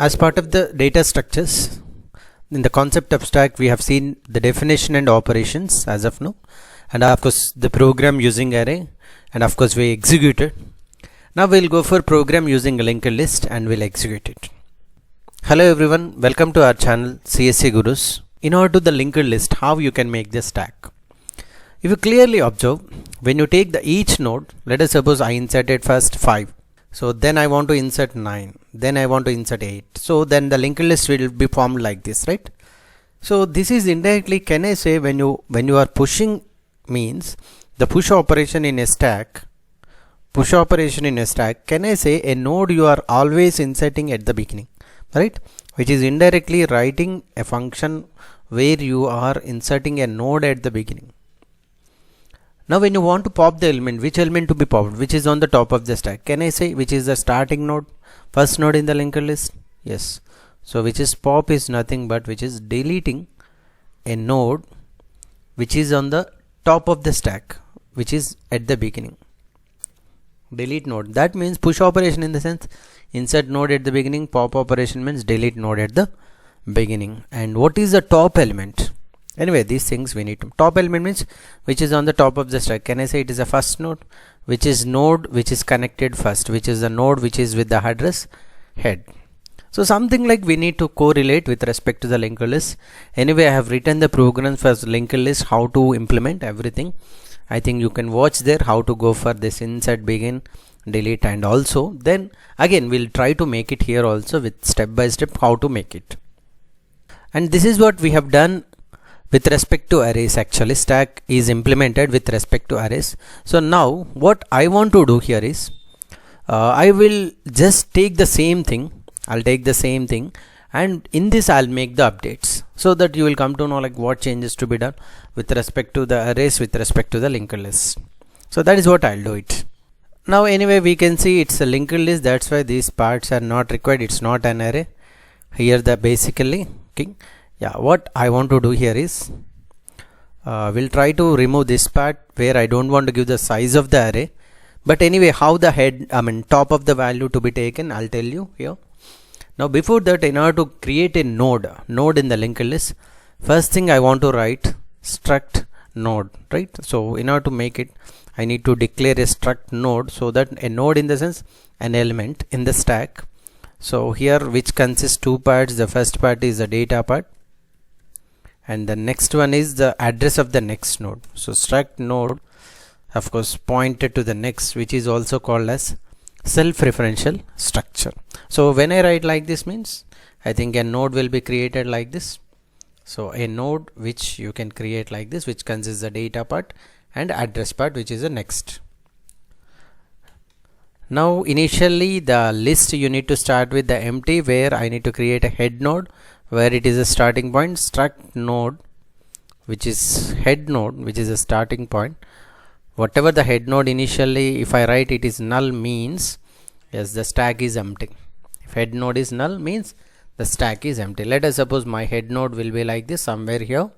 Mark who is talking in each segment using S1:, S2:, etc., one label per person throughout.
S1: As part of the data structures, in the concept abstract, we have seen the definition and operations as of now, and of course the program using array, and of course we executed. Now we'll go for program using a linked list and we'll execute it. Hello everyone, welcome to our channel CSE Gurus. In order to the linked list, how you can make the stack. If you clearly observe, when you take the each node, let us suppose I inserted first 5. So then I want to insert 9, then I want to insert 8. So then the linked list will be formed like this, right? So this is indirectly, can I say, when you are pushing, means the push operation in a stack, can I say a node you are always inserting at the beginning, right? Which is indirectly writing a function where you are inserting a node at the beginning. Now when you want to pop the element, which element to be popped, which is on the top of the stack, can I say which is the starting node, first node in the linked list? Yes. So which is pop is nothing but which is deleting a node which is on the top of the stack, which is at the beginning. Delete node, that means push operation in the sense insert node at the beginning, pop operation means delete node at the beginning. And what is the top element? Anyway, these things we need to. Top element means which is on the top of the stack. Can I say it is a first node? Which is node which is connected first, which is the node which is with the address head. So something like we need to correlate with respect to the linked list. Anyway, I have written the program for linked list, how to implement everything. I think you can watch there how to go for this insert, begin, delete, and also then again we'll try to make it here also with step by step how to make it. And this is what we have done with respect to arrays. Actually stack is implemented with respect to arrays. So now what I want to do here is I will just take the same thing. I'll take the same thing and in this I'll make the updates so that you will come to know like what changes to be done with respect to the arrays with respect to the linked list. So that is what I'll do it. Now anyway we can see it's a linked list, that's why these parts are not required. It's not an array. Here the basically okay. Yeah, what I want to do here is we'll try to remove this part where I don't want to give the size of the array. But anyway, how the head, top of the value to be taken, I'll tell you here. Now before that, in order to create a node in the linked list, first thing I want to write struct node, right? So in order to make it, I need to declare a struct node, so that a node in the sense an element in the stack. So here which consists two parts. The first part is the data part, and the next one is the address of the next node. So struct node, of course, pointed to the next, which is also called as self-referential structure. So when I write like this means I think a node will be created like this. So a node which you can create like this, which consists the data part and address part, which is the next. Now initially the list you need to start with the empty, where I need to create a head node where it is a starting point. Struct node which is head node, which is a starting point. Whatever the head node initially, if I write it is null, means yes, the stack is empty. If head node is null, means the stack is empty. Let us suppose my head node will be like this somewhere here.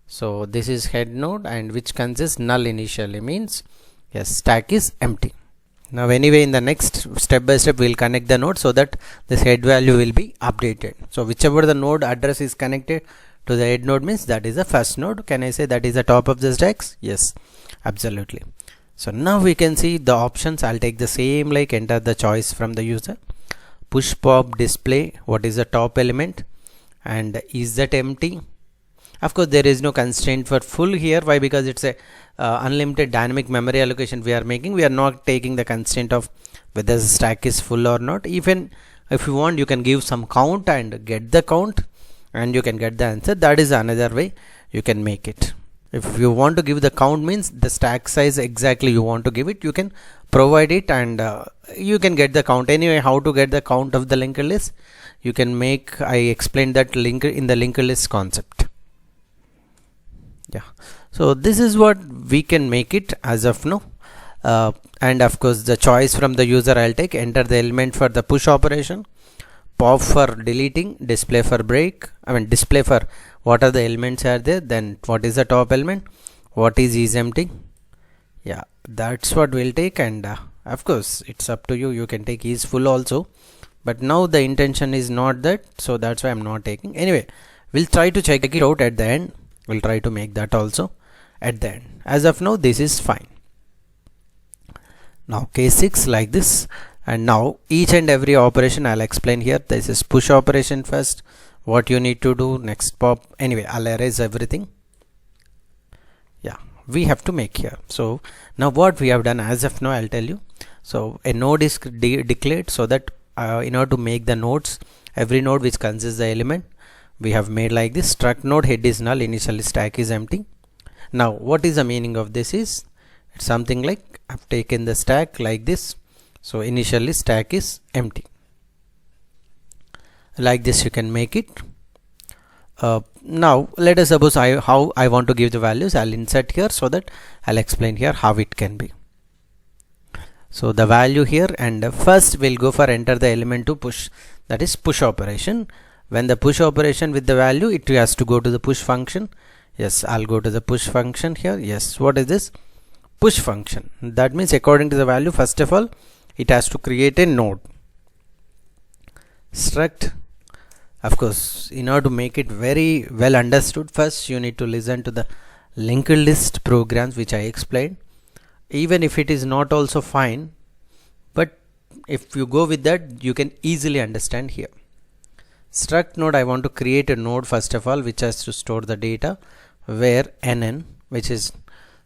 S1: So this is head node, and which consists null initially, means yes, stack is empty. Now anyway, in the next step by step we'll connect the node so that this head value will be updated. So whichever the node address is connected to the head node means that is the first node. Can I say that is the top of the stacks? Yes, absolutely. So now we can see the options. I'll take the same, like enter the choice from the user, push pop display, what is the top element, and is that empty? Of course there is no constraint for full here. Why? Because it's a unlimited dynamic memory allocation we are making. We are not taking the constraint of whether the stack is full or not. Even if you want, you can give some count and get the count and you can get the answer. That is another way you can make it. If you want to give the count, means the stack size exactly you want to give it, you can provide it and you can get the count. Anyway, how to get the count of the linked list, you can make, I explained that link in the linked list concept. Yeah, so this is what we can make it as of now. And of course the choice from the user I'll take, enter the element for the push operation, pop for deleting, display for break, display for what are the elements are there, then what is the top element, what is empty. Yeah, that's what we'll take. And of course it's up to you, you can take is full also, but now the intention is not that, so that's why I'm not taking. Anyway, we'll try to check it out at the end. We'll try to make that also at the end. As of now, this is fine. Now case 6 like this, and now each and every operation I'll explain here. This is push operation first, what you need to do, next pop. Anyway, I'll erase everything. Yeah, we have to make here. So now what we have done, as of now I'll tell you. So a node is declared, so that in order to make the nodes, every node which consists the element, we have made like this. Struct node head is null, initially stack is empty. Now what is the meaning of this is, it's something like I've taken the stack like this, so initially stack is empty. Like this you can make it. Now let us suppose how I want to give the values. I'll insert here, so that I'll explain here how it can be. So the value here, and first we'll go for enter the element to push, that is push operation. When the push operation with the value, it has to go to the push function. Yes, I'll go to the push function here. Yes, what is this? Push function. That means according to the value, first of all it has to create a node. Struct, of course, in order to make it very well understood, first you need to listen to the Linkedlist programs which I explained. Even if it is not also fine, but if you go with that, you can easily understand here. Struct node, I want to create a node first of all which has to store the data, where nn, which is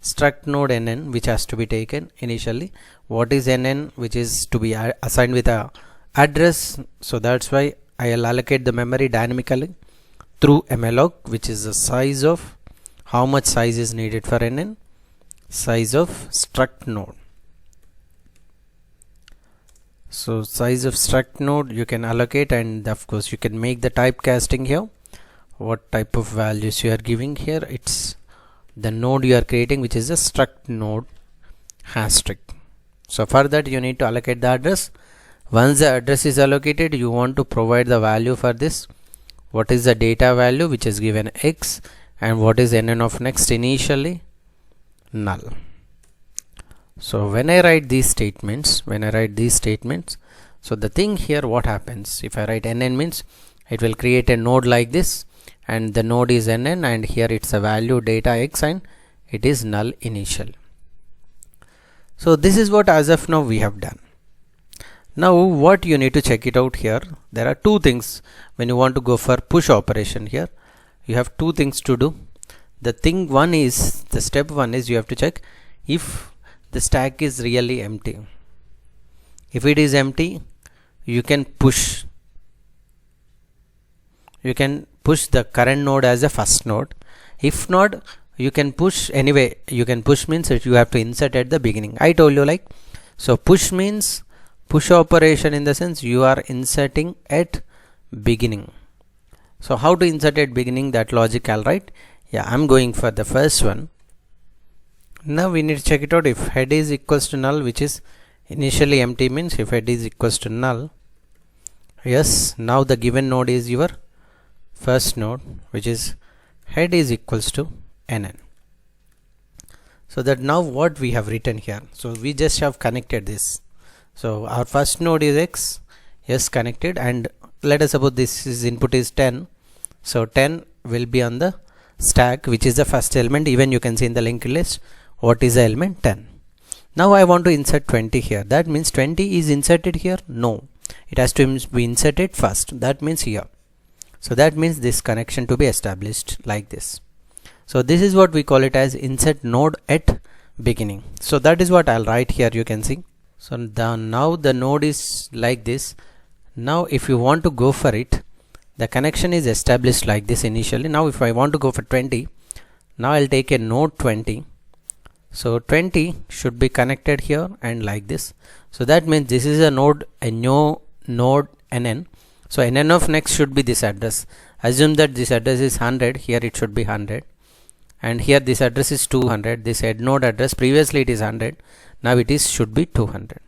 S1: struct node nn, which has to be taken initially. What is nn? Which is to be assigned with a address, so that's why I'll allocate the memory dynamically through malloc, which is the size of how much size is needed for nn, size of struct node. So size of struct node you can allocate, and of course you can make the typecasting here. What type of values you are giving here? It's the node you are creating, which is a struct node *. So for that you need to allocate the address. Once the address is allocated, you want to provide the value for this. What is the data value, which is given x, and what is nn of next? Initially null. So when I write these statements, so the thing here, what happens if I write nn means it will create a node like this, and the node is nn, and here it's a value data x, and it is null initial. So this is what as of now we have done. Now what you need to check it out here, there are two things when you want to go for push operation here. You have two things to do. The step one is you have to check if the stack is really empty. If it is empty, you can push the current node as a first node. If not, you can push anyway. You can push means that you have to insert at the beginning. I told you, like, so push means push operation in the sense you are inserting at beginning. So how to insert at beginning, that logic I'll write. Yeah, I'm going for the first one. Now we need to check it out. If head is equals to null, which is initially empty, means if head is equals to null, yes, now the given node is your first node, which is head is equals to nn. So that now what we have written here, so we just have connected this. So our first node is x, yes, connected, and let us suppose this is input is 10. So 10 will be on the stack, which is the first element. Even you can see in the linked list what is the element 10. Now I want to insert 20 here. That means 20 is inserted here? No, it has to be inserted first. That means here. So that means this connection to be established like this. So this is what we call it as insert node at beginning. So that is what I'll write here. You can see. So now the node is like this. Now if you want to go for it, the connection is established like this initially. Now if I want to go for 20, now I'll take a node 20. So 20 should be connected here and like this. So that means this is a node, a new node nn. So nn of next should be this address. Assume that this address is 100. Here it should be 100. And here this address is 200. This head node address, previously it is 100. Now it is should be 200.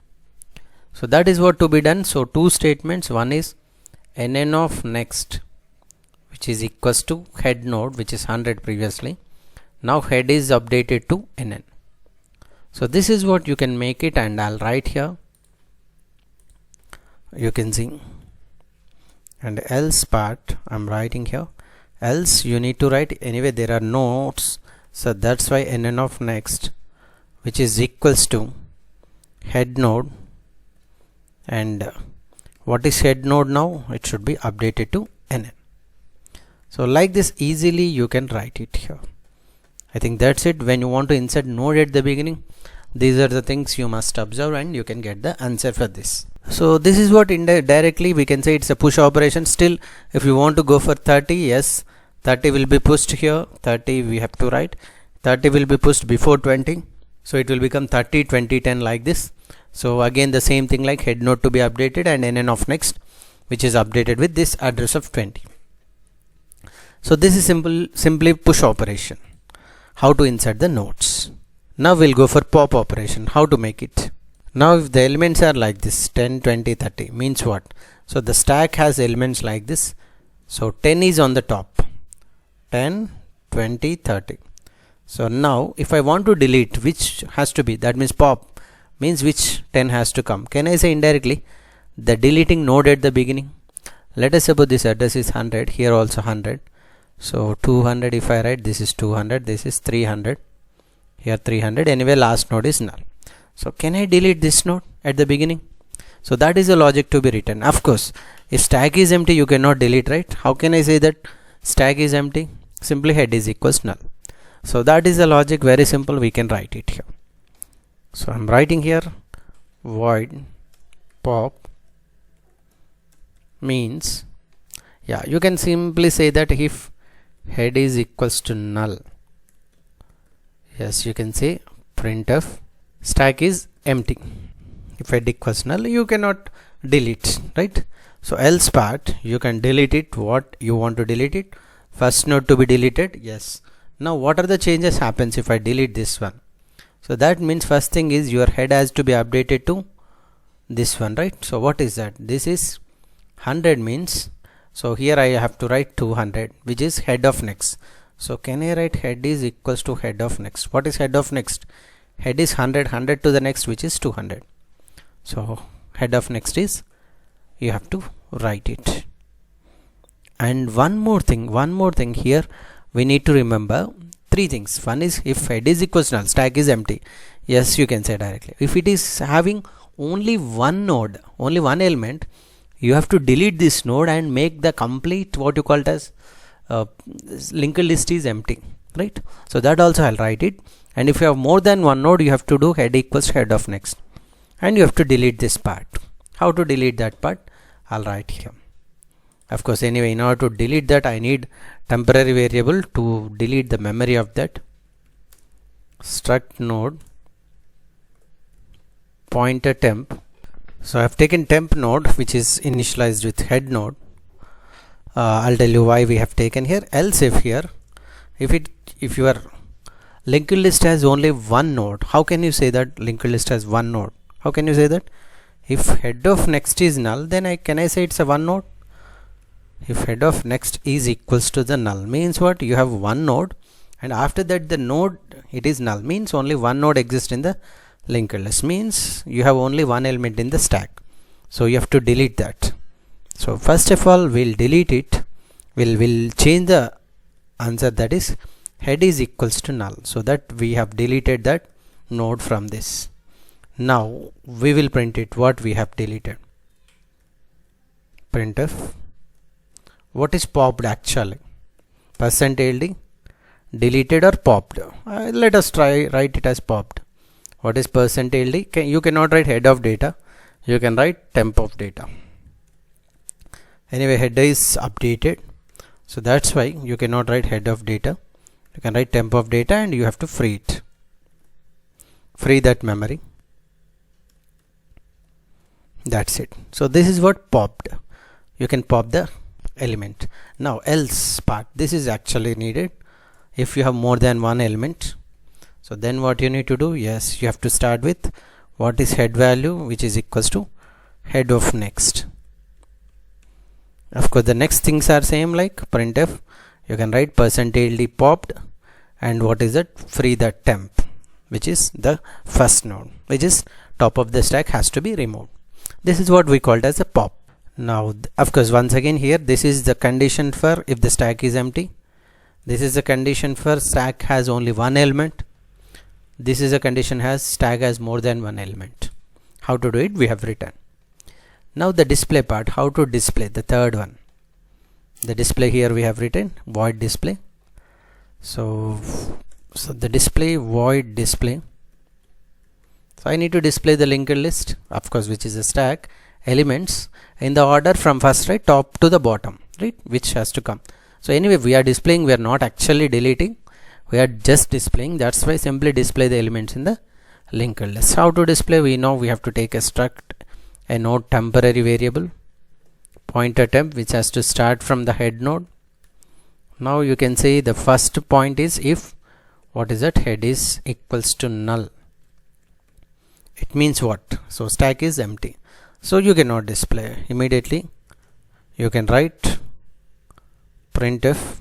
S1: So that is what to be done. So two statements. One is nn of next, which is equals to head node, which is 100 previously. Now head is updated to nn. So this is what you can make it, and I'll write here. You can see and else part I'm writing here. Else you need to write, anyway there are nodes, so that's why nn of next, which is equals to head node, and what is head node now? It should be updated to nn. So like this easily you can write it here. I think that's it. When you want to insert node at the beginning, these are the things you must observe and you can get the answer for this. So this is what indirectly we can say it's a push operation. Still, if you want to go for 30, yes, 30 will be pushed here. 30 we have to write. 30 will be pushed before 20. So it will become 30, 20, 10 like this. So again the same thing, like head node to be updated and nn of next, which is updated with this address of 20. So this is simply push operation. How to insert the nodes. Now we'll go for pop operation. How to make it. Now if the elements are like this 10, 20, 30 means what? So the stack has elements like this. So 10 is on the top. 10, 20, 30. So now if I want to delete, which has to be, that means pop means which 10 has to come. Can I say indirectly the deleting node at the beginning? Let us suppose this address is 100, here also 100. So 200 if I write, this is 200, this is 300, here 300, anyway last node is null. So can I delete this node at the beginning? So that is the logic to be written. Of course, if stack is empty you cannot delete, right? How can I say that stack is empty? Simply head is equals null. So that is the logic, very simple, we can write it here. So I'm writing here void pop means, yeah, you can simply say that if head is equals to null, yes, you can say printf stack is empty. If head equals null, you cannot delete, right? So else part you can delete it, what you want to delete it. First node to be deleted, yes. Now what are the changes happens if I delete this one? So that means first thing is your head has to be updated to this one, right? So what is that? This is 100 means, so here I have to write 200, which is head of next. So can I write head is equals to head of next? What is head of next? Head is 100, 100 to the next, which is 200. So head of next is, you have to write it. And one more thing here we need to remember. Three things. One is if head is equals to null, stack is empty. Yes, you can say directly. If it is having only one node, only one element, you have to delete this node and make the complete, what you call it as linked list is empty, right? So that also I'll write it. And if you have more than one node, you have to do head equals head of next, and you have to delete this part. How to delete that part? I'll write here. Of course, anyway, in order to delete that, I need temporary variable to delete the memory of that. Struct node pointer temp. So I've taken temp node, which is initialized with head node. I'll tell you why we have taken here. Else if here, if your linked list has only one node, how can you say that linked list has one node? How can you say that? If head of next is null, then can I say it's a one node? If head of next is equals to the null means what? You have one node, and after that the node it is null means only one node exists in the linked list, means you have only one element in the stack. So you have to delete that. So first of all we'll delete it. We'll change the answer, that is head is equals to null, so that we have deleted that node from this. Now we will print it what we have deleted. Printf what is popped actually? %ld deleted or popped? Let us try write it as popped. What is %ld? You cannot write head of data, you can write temp of data. Anyway, header is updated, so that's why you cannot write head of data. You can write temp of data, and you have to free it, free that memory. That's it. So this is what popped. You can pop the element. Now else part, this is actually needed if you have more than one element. So then what you need to do? Yes, you have to start with what is head value, which is equals to head of next. Of course the next things are same, like printf you can write %ld popped, and what is that? Free the temp, which is the first node, which is top of the stack, has to be removed. This is what we called as a pop. Now of course once again here this is the condition for if the stack is empty. This is the condition for stack has only one element. This is a condition has stack has more than one element. How to do it we have written. Now the display part, how to display the third one. The display here we have written void display. So the display void display. So I need to display the linked list, of course, which is a stack elements in the order from first right top to the bottom, right, which has to come. So anyway we are displaying, we are not actually deleting, we are just displaying. That's why simply display the elements in the linked list. How to display? We know we have to take a struct a node temporary variable pointer temp which has to start from the head node. Now you can say the first point is if what is that head is equals to null. It means what? So stack is empty, so you cannot display immediately. You can write printf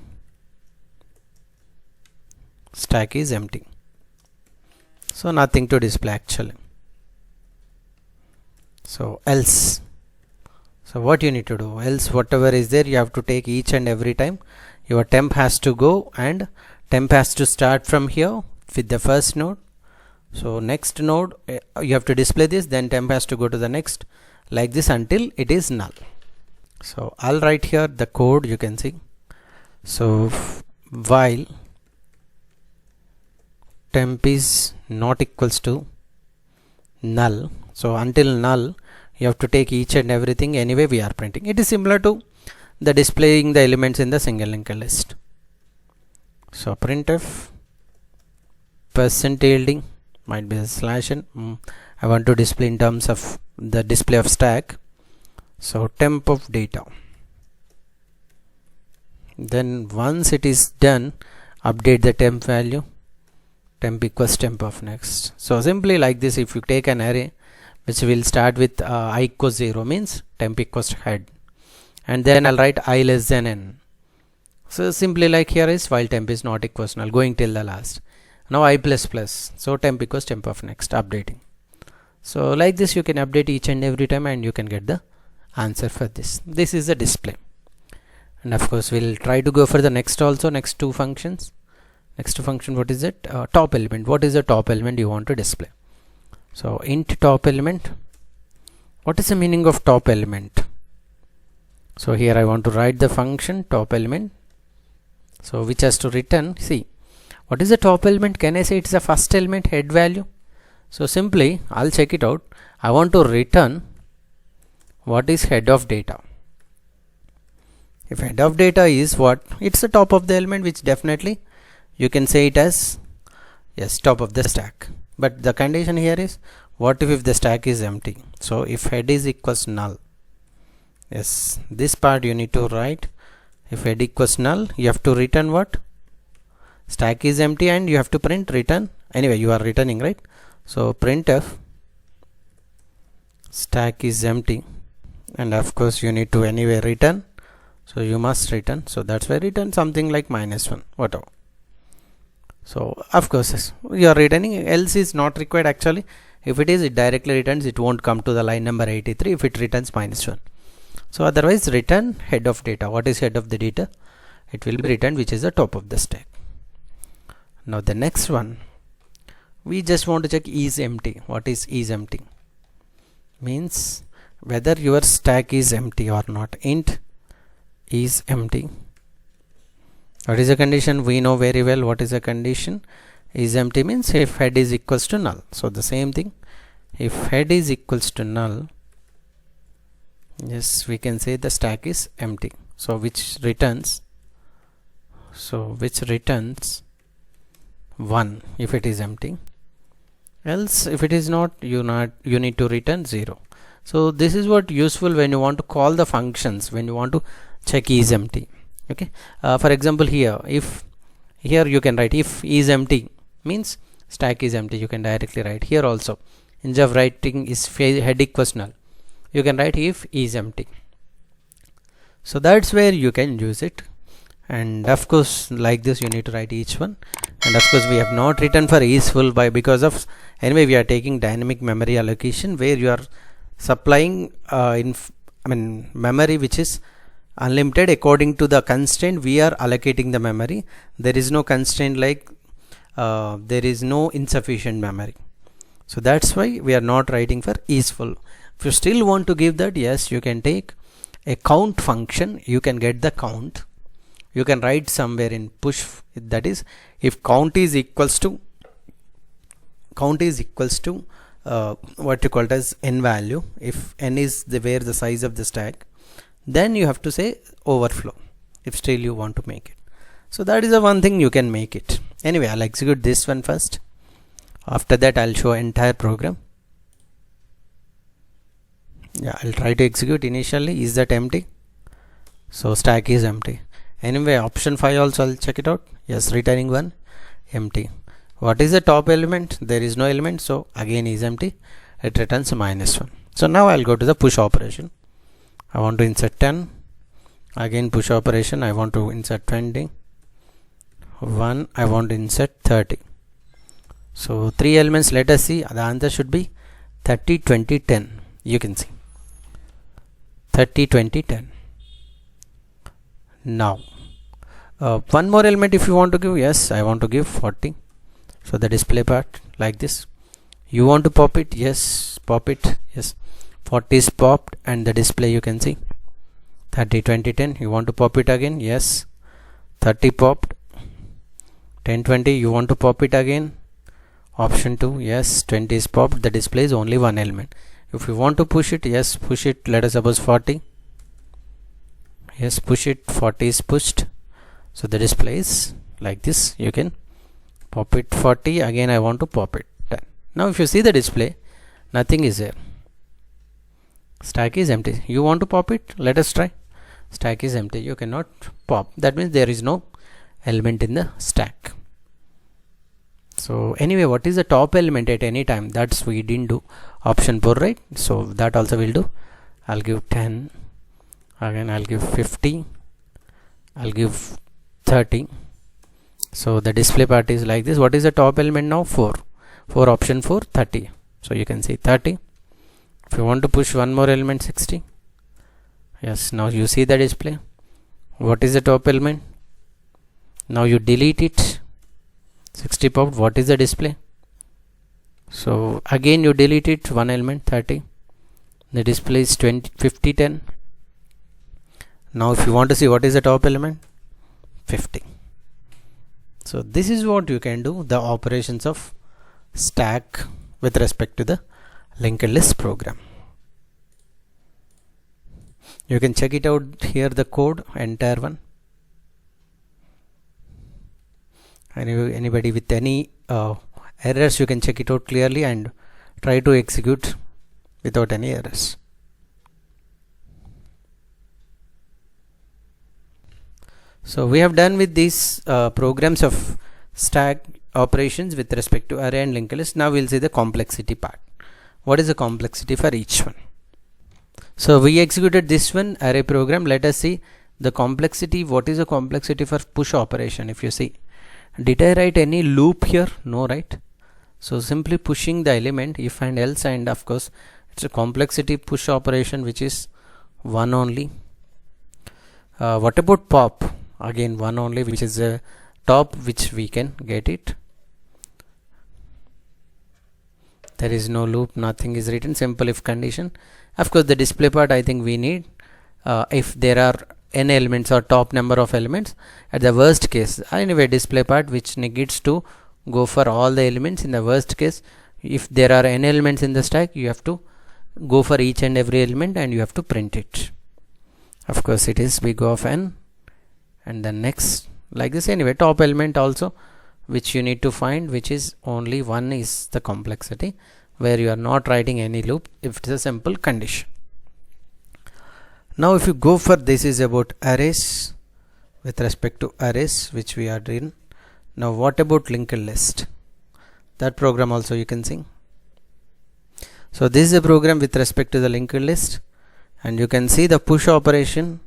S1: stack is empty, so nothing to display actually. So else, so what you need to do, else whatever is there you have to take each and every time. Your temp has to go and temp has to start from here with the first node. So next node you have to display this, then temp has to go to the next, like this until it is null. So I'll write here the code, you can see. So while temp is not equals to null, so until null you have to take each and everything. Anyway we are printing. It is similar to the displaying the elements in the single linked list. So printf percent yielding might be a slash n. I want to display in terms of the display of stack. So temp of data, then once it is done update the temp value, temp equals temp of next. So simply like this, if you take an array which will start with I equals 0 means temp equals head, and then I'll write I less than n. So simply like here is while temp is not equals null going till the last. Now I plus plus, so temp equals temp of next, updating. So like this you can update each and every time and you can get the answer for this. This is the display, and of course we'll try to go for the next also, next two functions. Next function, what is it? Top element. What is the top element you want to display? So int top element. What is the meaning of top element? So here I want to write the function top element, so which has to return, see what is the top element. Can I say it's the first element head value? So simply I'll check it out. I want to return what is head of data. If head of data is what, it's the top of the element, which definitely you can say it as yes top of the stack. But the condition here is what if the stack is empty? So if head is equals null, yes, this part you need to write. If head equals null, you have to return what? Stack is empty, and you have to print return. Anyway you are returning, right? So printf stack is empty, and of course you need to anyway return, so you must return. So that's why return something like -1, whatever. So of course you are returning, else is not required actually. If it is, it directly returns, it won't come to the line number 83 if it returns -1. So otherwise return head of data. What is head of the data? It will be returned which is the top of the stack. Now the next one, we just want to check is empty. What is empty? Means whether your stack is empty or not. Int is empty. What is the condition? We know very well what is the condition. Is empty means if head is equals to null. So the same thing, if head is equals to null, yes, we can say the stack is empty. So which returns, 1 if it is empty, else if it is not, you need to return 0. So this is what useful when you want to call the functions, when you want to check is empty. Okay, for example here, if here you can write if is empty means stack is empty, you can directly write here also. Instead of writing is head equals null, you can write if is empty. So that's where you can use it. And of course like this you need to write each one. And of course we have not written for is full by because of anyway we are taking dynamic memory allocation, where you are supplying memory which is unlimited. According to the constraint we are allocating the memory. There is no constraint like there is no insufficient memory. So that's why we are not writing for is full. If you still want to give that, yes, you can take a count function. You can get the count. You can write somewhere in push, that is if count is equals to what you call it as n value, if n is where the size of the stack, then you have to say overflow if still you want to make it. So that is the one thing you can make it. Anyway, I'll execute this one first. After that I'll show entire program. Yeah, I'll try to execute. Initially, is that empty? So stack is empty. Anyway, option 5 also I'll check it out. Yes, returning 1, empty. What is the top element? There is no element, so again is empty. It returns -1. So now I'll go to the push operation. I want to insert 10. Again push operation, I want to insert 20. 1, I want to insert 30. So 3 elements. Let us see. The answer should be 30, 20, 10. You can see 30, 20, 10. Now one more element if you want to give. Yes, I want to give 40. So the display part like this. You want to pop it? Yes, pop it. Yes, 40 is popped, and the display you can see 30, 20, 10. You want to pop it again? Yes, 30 popped. 10, 20. You want to pop it again? Option 2. Yes, 20 is popped. The display is only one element. If you want to push it, yes, push it. Let us suppose 40. Yes, push it. 40 is pushed. So the display is like this. You can pop it 40. Again I want to pop it 10. Now if you see the display, nothing is there. Stack is empty. You want to pop it? Let us try. Stack is empty. You cannot pop. That means there is no element in the stack. So anyway, what is the top element at any time? That's we didn't do. Option 4, right? So that also will do. I'll give 10. Again I'll give 50. I'll give 30. So the display part is like this. What is the top element now? 4. 4, option 4, 30. So you can see 30. If you want to push one more element, 60. Yes, now you see the display. What is the top element? Now you delete it. 60 popped. What is the display? So again you delete it, one element, 30. The display is 20, 50, 10. Now if you want to see what is the top element, 50. So this is what you can do, the operations of stack with respect to the linked list program. You can check it out here, the code, entire one. Anybody with any errors, you can check it out clearly and try to execute without any errors. So we have done with these programs of stack operations with respect to array and linked list. Now we'll see the complexity part. What is the complexity for each one? So we executed this one array program. Let us see the complexity. What is the complexity for push operation? If you see, did I write any loop here? No, right? So simply pushing the element, if and else, and of course it's a complexity push operation which is one only. What about pop? Again one only, which is a top, which we can get it. There is no loop, nothing is written, simple if condition. Of course the display part I think we need if there are n elements or top number of elements at the worst case. Anyway, display part which negates to go for all the elements. In the worst case, if there are n elements in the stack, you have to go for each and every element and you have to print it. Of course it is big of n, and then next like this. Anyway, top element also which you need to find, which is only one, is the complexity, where you are not writing any loop if it is a simple condition. Now if you go for, this is about arrays, with respect to arrays which we are doing. Now what about linked list? That program also you can see. So this is a program with respect to the linked list, and you can see the push operation.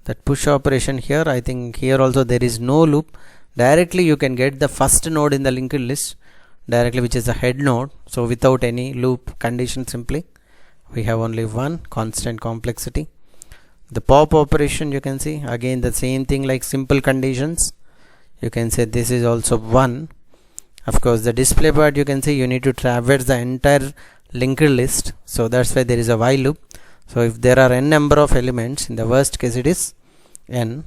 S1: That push operation here, I think here also there is no loop. Directly you can get the first node in the linked list directly, which is the head node. So without any loop condition, simply we have only one constant complexity. The pop operation, you can see again the same thing like simple conditions. You can say this is also 1. Of course, the display part, you can see you need to traverse the entire linked list, so that's why there is a while loop. So if there are n number of elements, in the worst case it is n.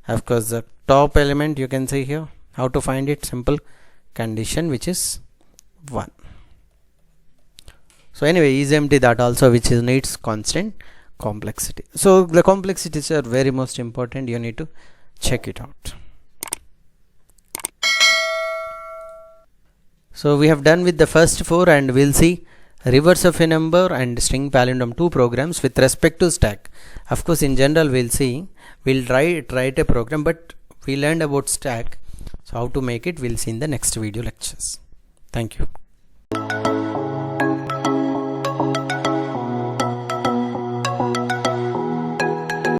S1: Of course, the top element, you can see here how to find it, simple condition which is 1. So anyway, is empty, that also which is needs constant complexity. So the complexities are very most important, you need to check it out. So we have done with the first 4, and we'll see reverse of a number and string palindrome 2 programs with respect to stack. Of course, in general we'll write a program, but we learned about stack, so how to make it we'll see in the next video lectures. Thank you.